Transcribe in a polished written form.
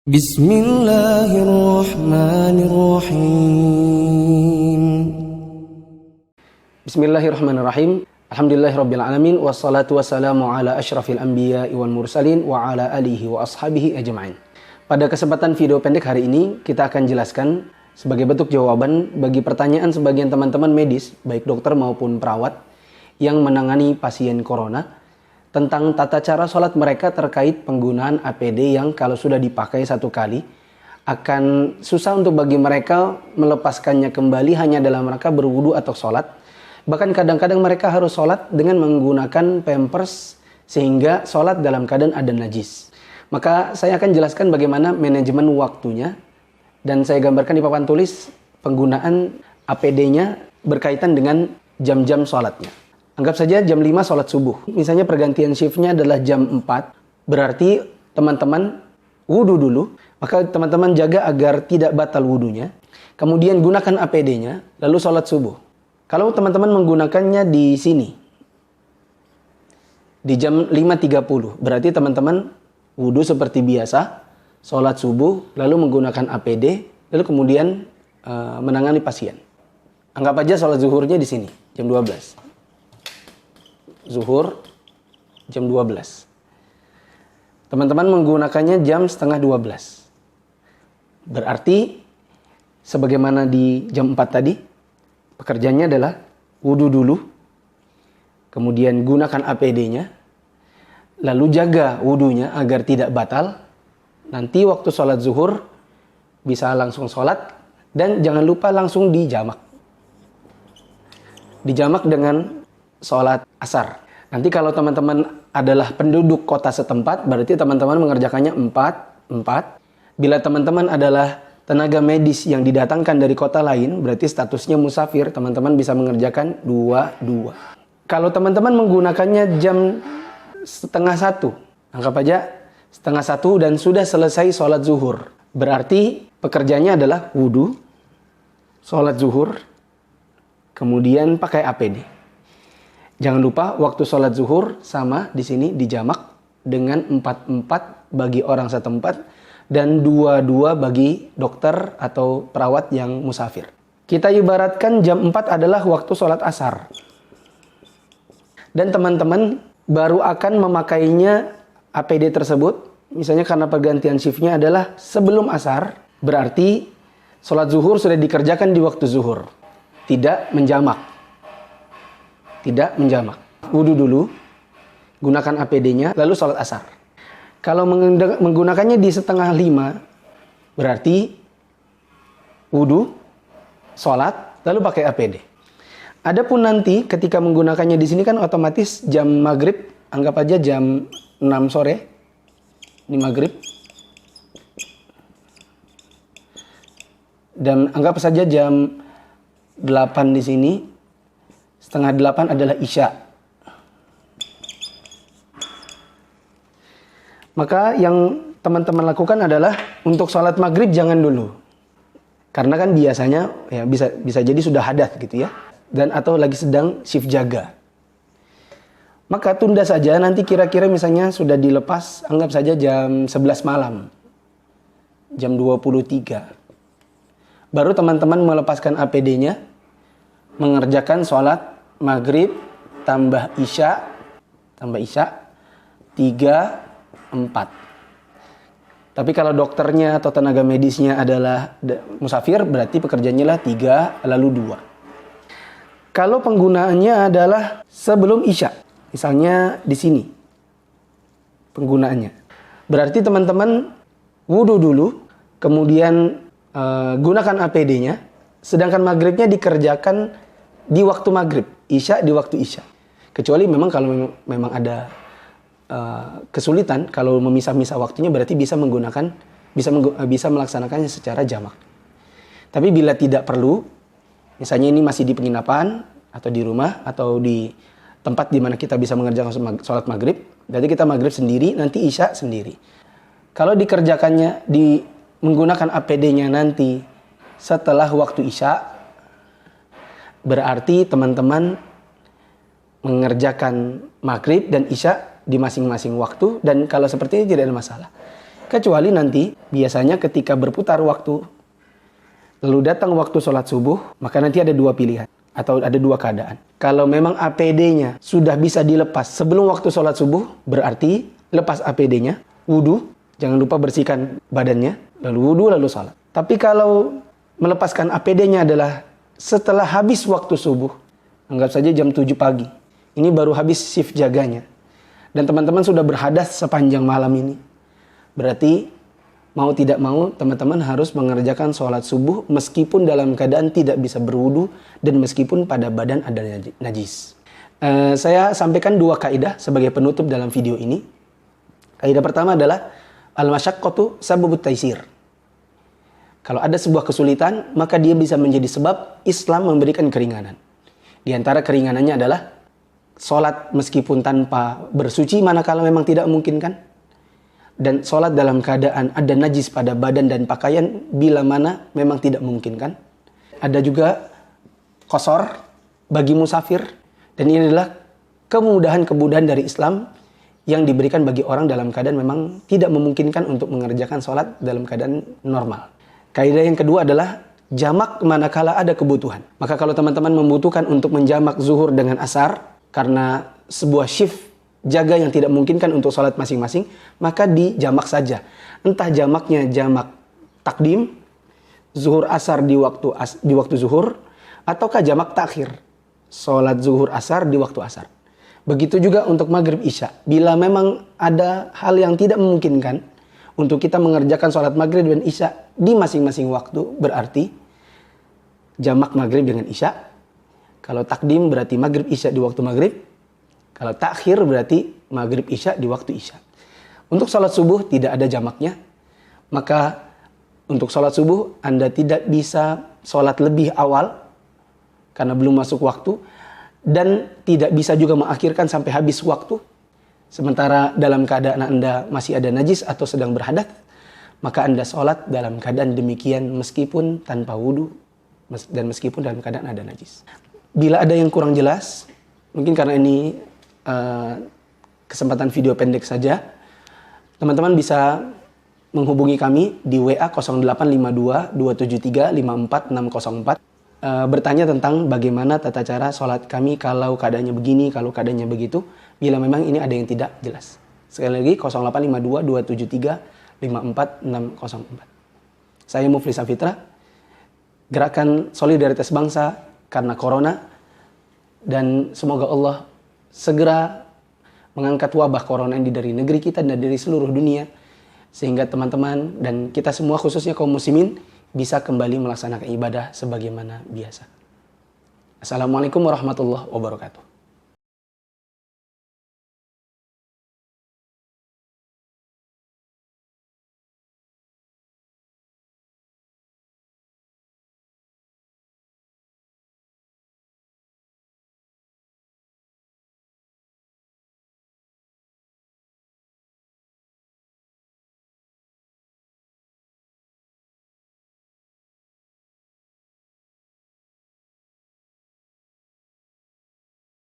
Bismillahirrahmanirrahim. Bismillahirrahmanirrahim. Alhamdulillahirabbil alamin wassalatu wassalamu ala asyrafil anbiya'i wal mursalin wa ala alihi wa ashabihi ajma'in. Pada kesempatan video pendek hari ini kita akan jelaskan sebagai bentuk jawaban bagi pertanyaan sebagian teman-teman medis, baik dokter maupun perawat yang menangani pasien corona, tentang tata cara sholat mereka terkait penggunaan APD yang kalau sudah dipakai satu kali akan susah untuk bagi mereka melepaskannya kembali hanya dalam rangka berwudu atau sholat. Bahkan kadang-kadang mereka harus sholat dengan menggunakan pampers sehingga sholat dalam keadaan ada najis. Maka saya akan jelaskan bagaimana manajemen waktunya dan saya gambarkan di papan tulis penggunaan APD-nya berkaitan dengan jam-jam sholatnya. Anggap saja jam 5 sholat subuh. Misalnya pergantian shiftnya adalah jam 4. Berarti teman-teman wudu dulu. Maka teman-teman jaga agar tidak batal wudunya. Kemudian gunakan APD-nya. Lalu sholat subuh. Kalau teman-teman menggunakannya di sini. Di jam 5.30. Berarti teman-teman wudu seperti biasa. Sholat subuh. Lalu menggunakan APD. Lalu kemudian menangani pasien. Anggap aja sholat zuhurnya di sini. Jam 12. Zuhur jam 12. Teman-teman menggunakannya jam setengah 12. Berarti sebagaimana di jam 4 tadi, pekerjaannya adalah wudu dulu, kemudian gunakan APD-nya, lalu jaga wudunya agar tidak batal. Nanti waktu sholat zuhur bisa langsung sholat dan jangan lupa langsung dijamak. Dijamak dengan sholat asar. Nanti kalau teman-teman adalah penduduk kota setempat, berarti teman-teman mengerjakannya 4. Bila teman-teman adalah tenaga medis yang didatangkan dari kota lain, berarti statusnya musafir, teman-teman bisa mengerjakan 2. Kalau teman-teman menggunakannya jam setengah 1, anggap aja setengah 1 dan sudah selesai sholat zuhur. Berarti pekerjaannya adalah wudu, sholat zuhur, kemudian pakai APD. Jangan lupa waktu sholat zuhur sama di sini dijamak dengan 4 bagi orang setempat dan 2 bagi dokter atau perawat yang musafir. Kita ibaratkan jam 4 adalah waktu sholat asar. Dan teman-teman baru akan memakainya APD tersebut, misalnya karena pergantian shiftnya adalah sebelum asar, berarti sholat zuhur sudah dikerjakan di waktu zuhur. Tidak menjamak. Wudu dulu, gunakan APD-nya, lalu sholat asar. Kalau menggunakannya di setengah 5, berarti wudu, sholat, lalu pakai APD. Adapun nanti ketika menggunakannya di sini kan otomatis jam maghrib, anggap aja jam 6 sore, ini maghrib. Dan anggap saja jam 8 di sini. Setengah 8 adalah isya. Maka yang teman-teman lakukan adalah untuk sholat maghrib jangan dulu. Karena kan biasanya ya bisa jadi sudah hadas gitu ya. Dan atau lagi sedang shift jaga. Maka tunda saja, nanti kira-kira misalnya sudah dilepas, anggap saja jam 11 malam. Jam 23. Baru teman-teman melepaskan APD-nya, mengerjakan sholat maghrib tambah isya 3, 4. Tapi kalau dokternya atau tenaga medisnya adalah musafir, berarti pekerjaannya lah 3 lalu 2. Kalau penggunaannya adalah sebelum isya, misalnya di sini penggunaannya, berarti teman-teman wudu dulu, kemudian gunakan APD-nya, sedangkan maghribnya dikerjakan di waktu maghrib, isya di waktu isya. Kecuali memang kalau memang ada kesulitan, kalau memisah-misah waktunya berarti bisa melaksanakannya secara jamak. Tapi bila tidak perlu, misalnya ini masih di penginapan atau di rumah atau di tempat di mana kita bisa mengerjakan sholat maghrib, berarti kita maghrib sendiri, nanti isya sendiri. Kalau dikerjakannya menggunakan APD-nya nanti setelah waktu isya, berarti teman-teman mengerjakan maghrib dan isya di masing-masing waktu, dan kalau seperti ini tidak ada masalah. Kecuali nanti biasanya ketika berputar waktu, lalu datang waktu sholat subuh, maka nanti ada dua pilihan atau ada dua keadaan. Kalau memang APD-nya sudah bisa dilepas sebelum waktu sholat subuh, berarti lepas APD-nya, wudu, jangan lupa bersihkan badannya, lalu wudu, lalu sholat. Tapi kalau melepaskan APD-nya adalah setelah habis waktu subuh, anggap saja jam 7 pagi, ini baru habis shift jaganya, dan teman-teman sudah berhadas sepanjang malam ini, berarti mau tidak mau teman-teman harus mengerjakan sholat subuh meskipun dalam keadaan tidak bisa berwudu dan meskipun pada badan ada najis. Saya sampaikan dua kaidah sebagai penutup dalam video ini. Kaidah pertama adalah al-masyaqqatu sababut taisir. Kalau ada sebuah kesulitan, maka dia bisa menjadi sebab Islam memberikan keringanan. Di antara keringanannya adalah sholat meskipun tanpa bersuci manakala memang tidak memungkinkan. Dan sholat dalam keadaan ada najis pada badan dan pakaian bila mana memang tidak memungkinkan. Ada juga qasar bagi musafir. Dan ini adalah kemudahan-kemudahan dari Islam yang diberikan bagi orang dalam keadaan memang tidak memungkinkan untuk mengerjakan sholat dalam keadaan normal. Kaidah yang kedua adalah jamak manakala ada kebutuhan. Maka kalau teman-teman membutuhkan untuk menjamak zuhur dengan asar karena sebuah shift jaga yang tidak memungkinkan untuk sholat masing-masing, maka dijamak saja. Entah jamaknya jamak takdim, zuhur asar di waktu zuhur, ataukah jamak takhir, sholat zuhur asar di waktu asar. Begitu juga untuk maghrib isya. Bila memang ada hal yang tidak memungkinkan untuk kita mengerjakan sholat maghrib dan isya di masing-masing waktu, berarti jamak maghrib dengan isya. Kalau takdim berarti maghrib isya di waktu maghrib. Kalau takhir berarti maghrib isya di waktu isya. Untuk sholat subuh tidak ada jamaknya. Maka untuk sholat subuh Anda tidak bisa sholat lebih awal karena belum masuk waktu. Dan tidak bisa juga mengakhirkan sampai habis waktu. Sementara dalam keadaan Anda masih ada najis atau sedang berhadas, maka Anda sholat dalam keadaan demikian meskipun tanpa wudu dan meskipun dalam keadaan ada najis. Bila ada yang kurang jelas, mungkin karena ini kesempatan video pendek saja, teman-teman bisa menghubungi kami di WA 0852 273 54604. Bertanya tentang bagaimana tata cara sholat kami kalau keadaannya begini, kalau keadaannya begitu, bila memang ini ada yang tidak jelas. Sekali lagi 0852 273 54604. Saya Muflis Afitra, Gerakan Solidaritas Bangsa karena Corona, dan semoga Allah segera mengangkat wabah corona ini dari negeri kita dan dari seluruh dunia, sehingga teman-teman dan kita semua khususnya kaum muslimin bisa kembali melaksanakan ibadah sebagaimana biasa. Assalamualaikum warahmatullahi wabarakatuh.